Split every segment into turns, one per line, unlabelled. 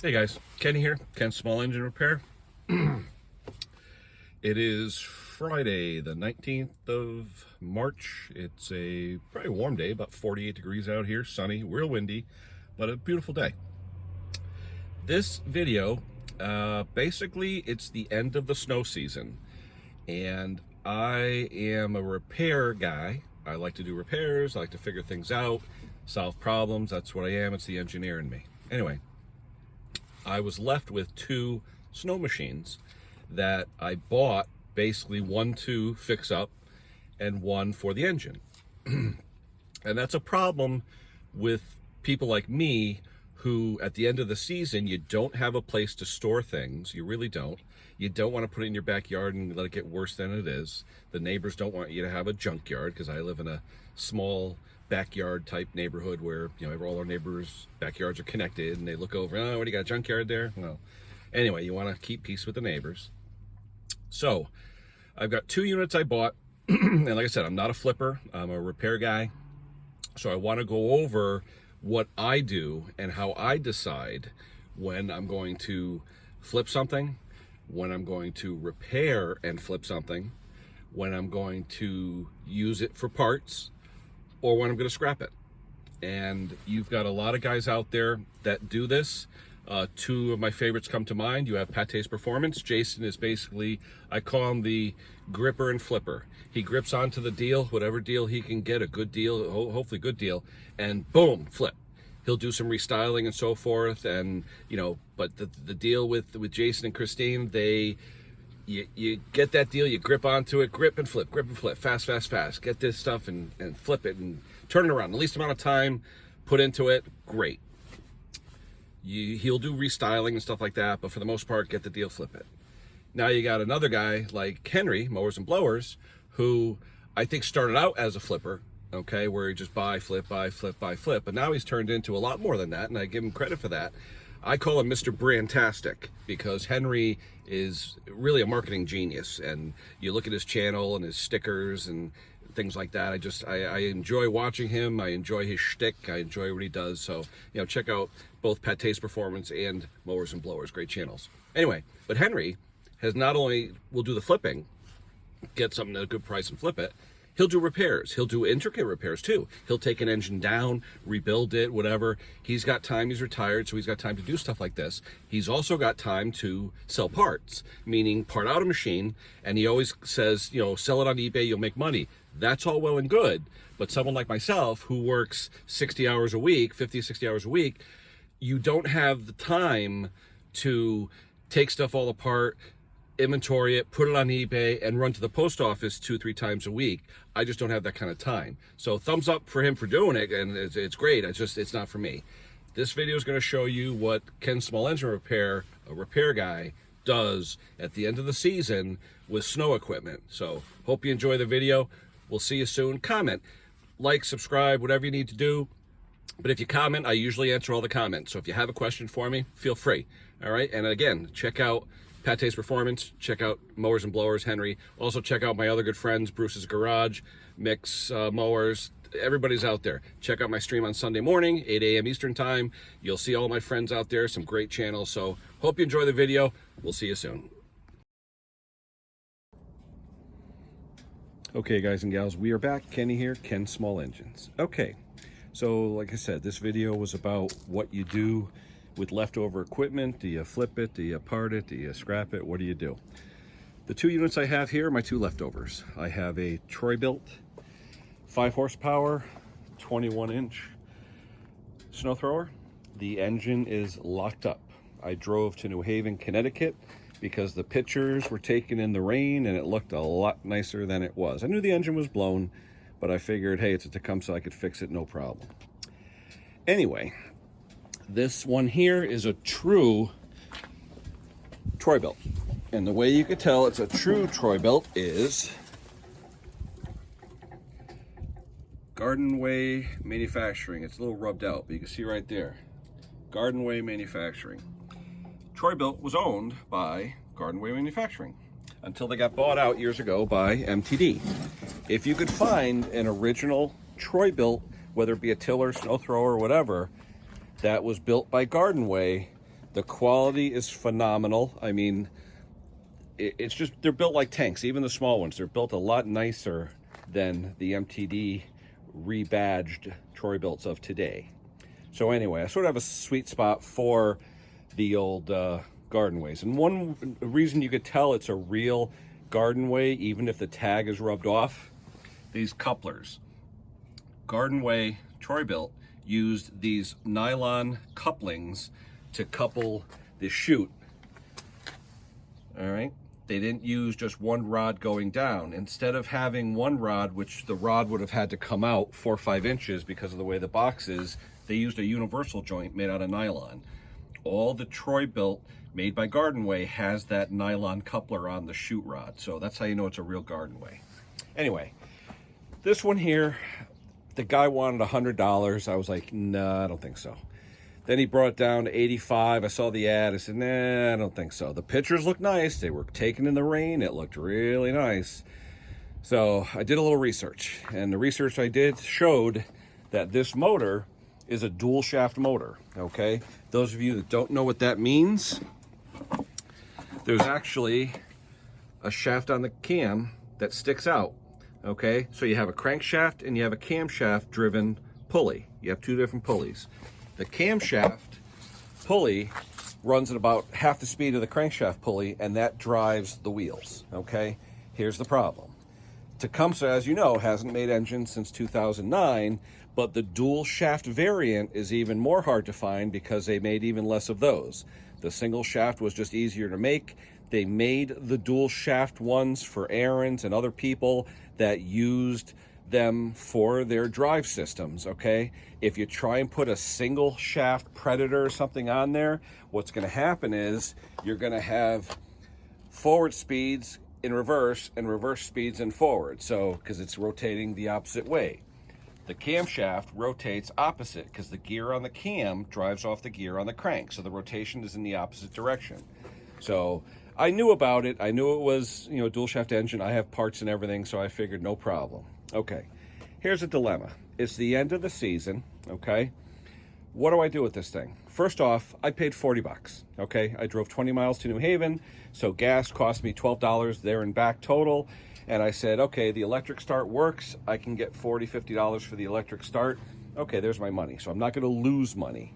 Hey guys, Kenny here, Ken's Small Engine Repair. It is Friday, the 19th of March. It's a pretty warm day, about 48 degrees out here, sunny, real windy, but a beautiful day. This video, basically it's the end of the snow season, and I am a repair guy. I like to do repairs, I like to figure things out, solve problems. That's what I am. It's the engineer in me. Anyway, I was left with two snow machines that I bought, basically one to fix up and one for the engine. And that's a problem with people like me who at the end of the season, you don't have a place to store things. You really don't. You don't want to put it in your backyard and let it get worse than it is. The neighbors don't want you to have a junkyard, because I live in a small backyard type neighborhood where, you know, all our neighbors' backyards are connected, and they look over, oh, what do you got, a junkyard there? Well, anyway, you want to keep peace with the neighbors. So I've got two units I bought, and like I said, I'm not a flipper, I'm a repair guy. So I want to go over what I do and how I decide when I'm going to flip something, when I'm going to repair and flip something, when I'm going to use it for parts, or when I'm going to scrap it. And you've got a lot of guys out there that do this. Two of my favorites come to mind. You have Pattays Performance. Jason is basically, I call him the gripper and flipper. He grips onto the deal, whatever deal he can get, a good deal, hopefully good deal, and boom, flip. He'll do some restyling and so forth, and you know, but the deal with Jason and Christine, you get that deal, you grip onto it, grip and flip, fast, get this stuff and flip it and turn it around. The least amount of time put into it, great. He'll do restyling and stuff like that, but for the most part, get the deal, flip it. Now you got another guy like Henry, Mowers and Blowers, who I think started out as a flipper, okay, where he just buy, flip, but now he's turned into a lot more than that, and I give him credit for that. I call him Mr. Brandtastic, because Henry is really a marketing genius, and you look at his channel and his stickers and things like that. I enjoy watching him. I enjoy his shtick. I enjoy what he does. So, you know, check out both Pattays Performance and Mowers and Blowers. Great channels. Anyway, but Henry has not only will do the flipping, get something at a good price and flip it, he'll do repairs. He'll do intricate repairs too. He'll take an engine down, rebuild it, whatever. He's got time. He's retired, so he's got time to do stuff like this. He's also got time to sell parts, meaning part out a machine, and he always says, you know, sell it on eBay, you'll make money. That's all well and good, but someone like myself who works 60 hours a week, 50, 60 hours a week, you don't have the time to take stuff all apart, inventory it, put it on eBay, and run to the post office 2-3 times a week. I just don't have that kind of time. So thumbs up for him for doing it, and it's great. It's not for me. This video is going to show you what Ken's Small Engine Repair, a repair guy, does at the end of the season with snow equipment. So hope you enjoy the video. We'll see you soon. Comment, like, subscribe, whatever you need to do. But if you comment, I usually answer all the comments. So if you have a question for me, feel free. All right. And again, check out Pattays Performance, check out Mowers and Blowers, Henry. Also check out my other good friends, Bruce's Garage, Mix, Mowers. Everybody's out there. Check out my stream on Sunday morning, 8 a.m. Eastern time. You'll see all my friends out there, some great channels. So hope you enjoy the video. We'll see you soon. Okay, guys and gals, we are back. Kenny here, Ken's Small Engines. Okay, so like I said, this video was about what you do with leftover equipment. Do you flip it? Do you part it? Do you scrap it? What do you do? The two units I have here are my two leftovers. I have a Troy-Bilt 5 horsepower, 21-inch snow thrower. The engine is locked up. I drove to New Haven, Connecticut, because the pictures were taken in the rain and it looked a lot nicer than it was. I knew the engine was blown, but I figured, hey, it's a Tecumseh, I could fix it, no problem. Anyway, this one here is a true Troy-Bilt. And the way you could tell it's a true Troy-Bilt is Garden Way Manufacturing. It's a little rubbed out, but you can see right there. Garden Way Manufacturing. Troy-Bilt was owned by Garden Way Manufacturing until they got bought out years ago by MTD. If you could find an original Troy-Bilt, whether it be a tiller, snow thrower, or whatever, that was built by Garden Way, The quality is phenomenal. I mean, it's just, they're built like tanks, even the small ones. They're built a lot nicer than the MTD rebadged Troy-Bilts of today. So anyway, I sort of have a sweet spot for the old garden ways. And one reason you could tell it's a real garden way, even if the tag is rubbed off, these couplers. Garden Way Troy-Bilt used these nylon couplings to couple the chute. All right, they didn't use just one rod going down. Instead of having one rod, which the rod would have had to come out 4 or 5 inches because of the way the box is, they used a universal joint made out of nylon. All the Troy-Bilt made by Garden Way has that nylon coupler on the chute rod. So that's how you know it's a real Garden Way. Anyway, this one here, the guy wanted $100. I was like, nah, I don't think so. Then he brought it down to 85. I saw the ad. I said, nah, I don't think so. The pictures looked nice. They were taken in the rain. It looked really nice. So I did a little research, and the research I did showed that this motor is a dual shaft motor, okay? Those of you that don't know what that means, there's actually a shaft on the cam that sticks out, okay? So you have a crankshaft and you have a camshaft driven pulley. You have 2 different pulleys. The camshaft pulley runs at about half the speed of the crankshaft pulley, and that drives the wheels, okay? Here's the problem. Tecumseh, as you know, hasn't made engines since 2009, but the dual shaft variant is even more hard to find because they made even less of those. The single shaft was just easier to make. They made the dual shaft ones for errands and other people that used them for their drive systems, okay? If you try and put a single shaft Predator or something on there, what's gonna happen is you're gonna have forward speeds in reverse and reverse speeds in forward. So, because it's rotating the opposite way. The camshaft rotates opposite because the gear on the cam drives off the gear on the crank. So the rotation is in the opposite direction. So I knew about it. I knew it was, you know, dual shaft engine. I have parts and everything, so I figured no problem. Okay, here's a dilemma. It's the end of the season, okay? What do I do with this thing? First off, I paid 40 bucks, okay? I drove 20 miles to New Haven, so gas cost me $12 there and back total. And I said, okay, the electric start works. I can get $40, $50 for the electric start. Okay, there's my money. So I'm not gonna lose money.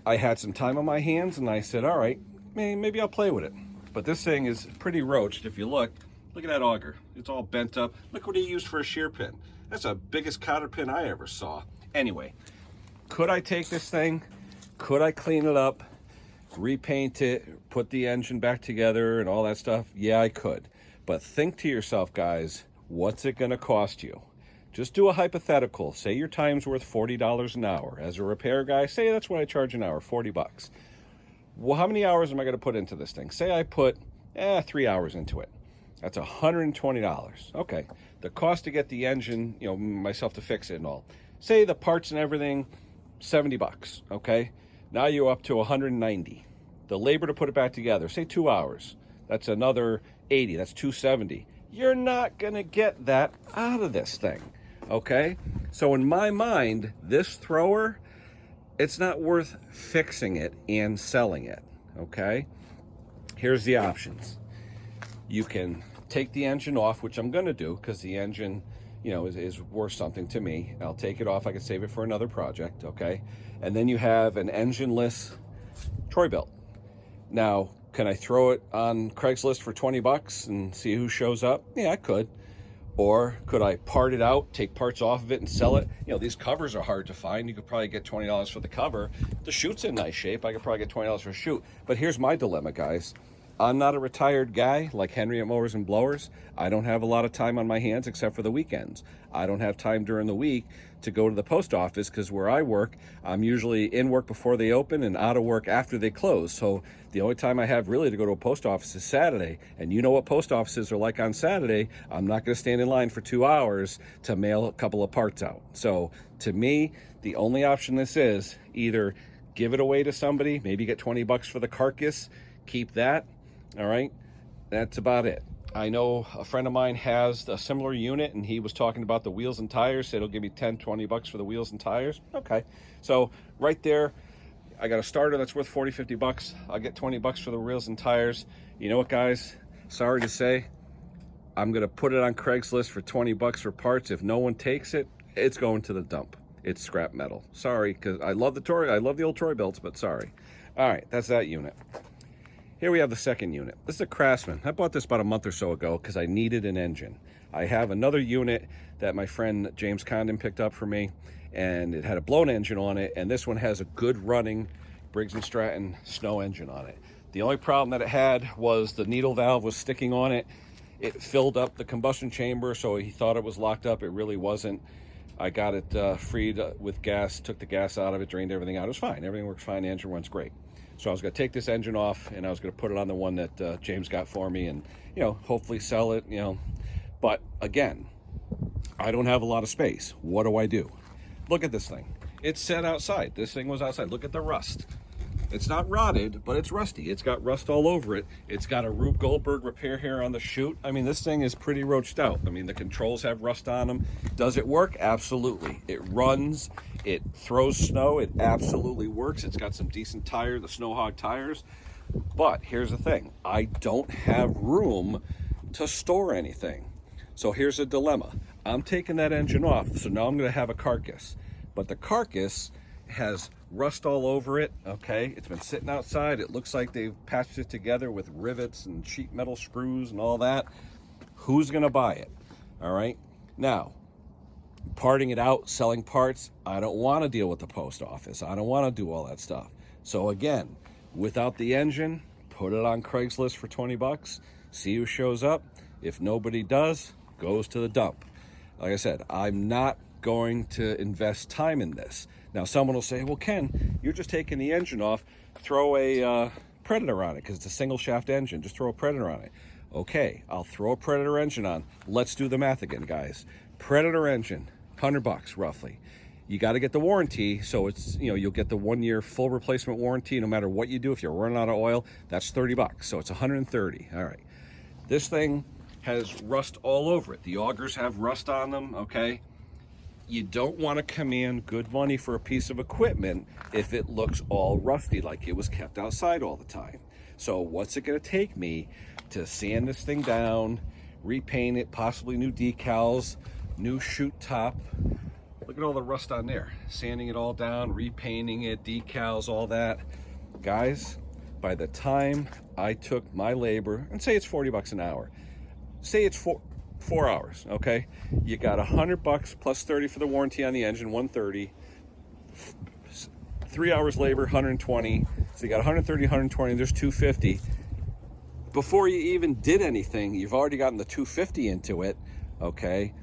I had some time on my hands and I said, all right, maybe I'll play with it. But this thing is pretty roached. If you look at that auger. It's all bent up. Look what he used for a shear pin. That's the biggest cotter pin I ever saw. Anyway, could I take this thing? Could I clean it up, repaint it, put the engine back together and all that stuff? Yeah, I could. But think to yourself, guys, what's it gonna cost you? Just do a hypothetical. Say your time's worth $40 an hour. As a repair guy, say that's what I charge an hour, 40 bucks. Well, how many hours am I gonna put into this thing? Say I put 3 hours into it. That's $120. Okay, the cost to get the engine, you know, myself to fix it and all. Say the parts and everything, 70 bucks, okay? Now you're up to 190. The labor to put it back together, say 2 hours. That's another 80, that's 270. You're not gonna get that out of this thing, okay? So in my mind, this thrower, it's not worth fixing it and selling it, okay? Here's the options. You can take the engine off, which I'm gonna do because the engine, you know, is worth something to me. I'll take it off, I can save it for another project, okay? And then you have an engineless Troy-Bilt. Now, can I throw it on Craigslist for 20 bucks and see who shows up? Yeah, I could. Or could I part it out, take parts off of it and sell it? You know, these covers are hard to find. You could probably get $20 for the cover. The chute's in nice shape. I could probably get $20 for a chute. But here's my dilemma, guys. I'm not a retired guy like Henry at Mowers and Blowers. I don't have a lot of time on my hands except for the weekends. I don't have time during the week to go to the post office because where I work, I'm usually in work before they open and out of work after they close. So the only time I have really to go to a post office is Saturday. And you know what post offices are like on Saturday. I'm not going to stand in line for 2 hours to mail a couple of parts out. So to me, the only option this is either give it away to somebody, maybe get 20 bucks for the carcass, keep that. All right, that's about it. I know a friend of mine has a similar unit and he was talking about the wheels and tires, said he'll give me 10, 20 bucks for the wheels and tires. Okay, so right there, I got a starter that's worth 40, 50 bucks. I'll get 20 bucks for the wheels and tires. You know what, guys? Sorry to say, I'm gonna put it on Craigslist for 20 bucks for parts. If no one takes it, it's going to the dump. It's scrap metal. Sorry, because I love the old Troy-Bilts, but sorry. All right, that's that unit. Here we have the second unit. This is a Craftsman. I bought this about a month or so ago because I needed an engine. I have another unit that my friend James Condon picked up for me, and it had a blown engine on it, and this one has a good running Briggs & Stratton snow engine on it. The only problem that it had was the needle valve was sticking on it. It filled up the combustion chamber, so he thought it was locked up. It really wasn't. I got it freed with gas, took the gas out of it, drained everything out. It was fine. Everything works fine. The engine runs great. So I was going to take this engine off, and I was going to put it on the one that James got for me and, hopefully sell it, But again, I don't have a lot of space. What do? Look at this thing. It's set outside. This thing was outside. Look at the rust. It's not rotted, but it's rusty. It's got rust all over it. It's got a Rube Goldberg repair here on the chute. I mean, this thing is pretty roached out. I mean, the controls have rust on them. Does it work? Absolutely. It runs. It throws snow. It absolutely works. It's got some decent tires, the Snow Hog tires. But here's the thing. I don't have room to store anything. So here's a dilemma. I'm taking that engine off, so now I'm going to have a carcass. But the carcass has rust all over it, okay? It's been sitting outside. It looks like they've patched it together with rivets and sheet metal screws and all that. Who's gonna buy it? All right, now, parting it out, selling parts, I don't wanna deal with the post office. I don't wanna do all that stuff. So again, without the engine, put it on Craigslist for 20 bucks, see who shows up. If nobody does, goes to the dump. Like I said, I'm not going to invest time in this. Now, someone will say, well, Ken, you're just taking the engine off. Throw a Predator on it because it's a single shaft engine. Just throw a Predator on it. Okay, I'll throw a Predator engine on. Let's do the math again, guys. Predator engine, 100 bucks roughly. You got to get the warranty, so it's, you'll get the 1 year full replacement warranty no matter what you do. If you're running out of oil, that's 30 bucks, so it's 130. All right. This thing has rust all over it. The augers have rust on them, okay? You don't want to command good money for a piece of equipment if it looks all rusty, like it was kept outside all the time. So what's it going to take me to sand this thing down, repaint it, possibly new decals, new chute top? Look at all the rust on there. Sanding it all down, repainting it, decals, all that. Guys, by the time I took my labor, and say it's 40 bucks an hour, say it's 4 hours, okay? You got 100 bucks plus 30 for the warranty on the engine, 130. 3 hours labor, 120. So you got 130, 120, there's 250. Before you even did anything, you've already gotten the 250 into it, okay?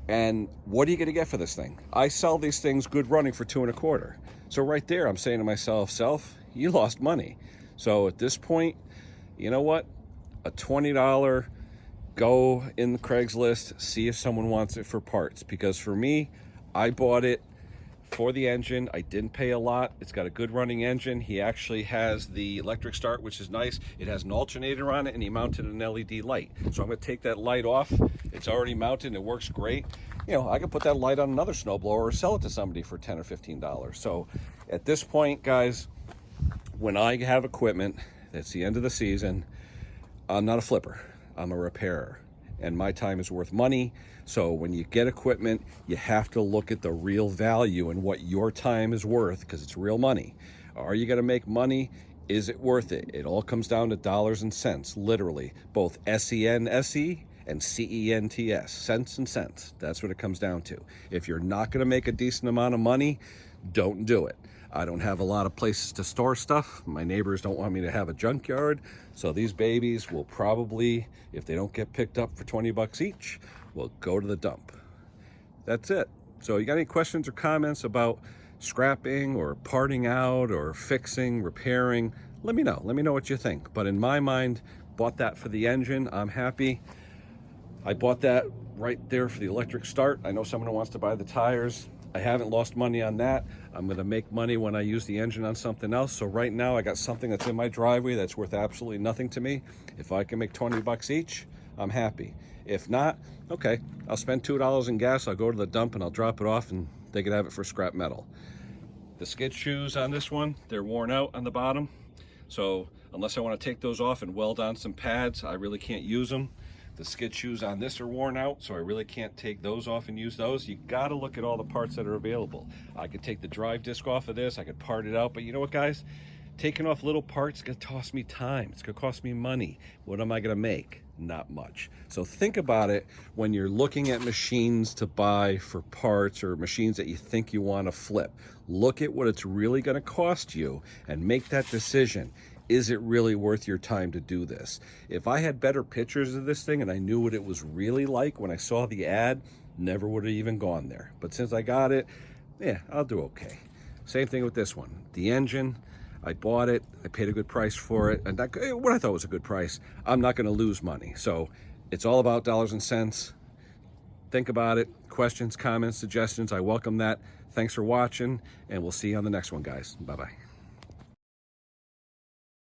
And what are you gonna get for this thing? I sell these things good running for 2 1/4. So right there, I'm saying to myself, self, you lost money. So at this point, you know what? A $20, go in the Craigslist, see if someone wants it for parts. Because for me, I bought it for the engine. I didn't pay a lot. It's got a good running engine. He actually has the electric start, which is nice. It has an alternator on it, and he mounted an LED light. So I'm gonna take that light off. It's already mounted, and it works great. I can put that light on another snowblower or sell it to somebody for $10 or $15. So at this point, guys, when I have equipment, that's the end of the season, I'm not a flipper. I'm a repairer, and my time is worth money. So when you get equipment, you have to look at the real value and what your time is worth, because it's real money. Are you going to make money? Is it worth it? It all comes down to dollars and cents, literally, both SENSE and CENTS, cents and cents. That's what it comes down to. If you're not going to make a decent amount of money, don't do it. I don't have a lot of places to store stuff. My neighbors don't want me to have a junkyard. So these babies will probably, if they don't get picked up for 20 bucks each, will go to the dump. That's it. So you got any questions or comments about scrapping or parting out or fixing, repairing? Let me know. Let me know what you think. But in my mind, bought that for the engine. I'm happy. I bought that right there for the electric start. I know someone who wants to buy the tires. I haven't lost money on that. I'm going to make money when I use the engine on something else. So right now I got something that's in my driveway that's worth absolutely nothing to me. If I can make 20 bucks each, I'm happy. If not, okay, I'll spend $2 in gas. I'll go to the dump and I'll drop it off and they can have it for scrap metal. The skid shoes on this one, they're worn out on the bottom. So unless I want to take those off and weld on some pads, I really can't use them. The skid shoes on this are worn out, so I really can't take those off and use those. You got to look at all the parts that are available. I could take the drive disc off of this, I could part it out, but you know what, guys? Taking off little parts is going to cost me time. It's going to cost me money. What am I going to make? Not much. So think about it when you're looking at machines to buy for parts or machines that you think you want to flip. Look at what it's really going to cost you and make that decision. Is it really worth your time to do this? If I had better pictures of this thing and I knew what it was really like when I saw the ad, never would have even gone there. But since I got it, yeah, I'll do okay. Same thing with this one. The engine, I bought it, I paid a good price for it, and what I thought was a good price, I'm not gonna lose money. So it's all about dollars and cents. Think about it. Questions, comments, suggestions, I welcome that. Thanks for watching, and we'll see you on the next one, guys. Bye-bye.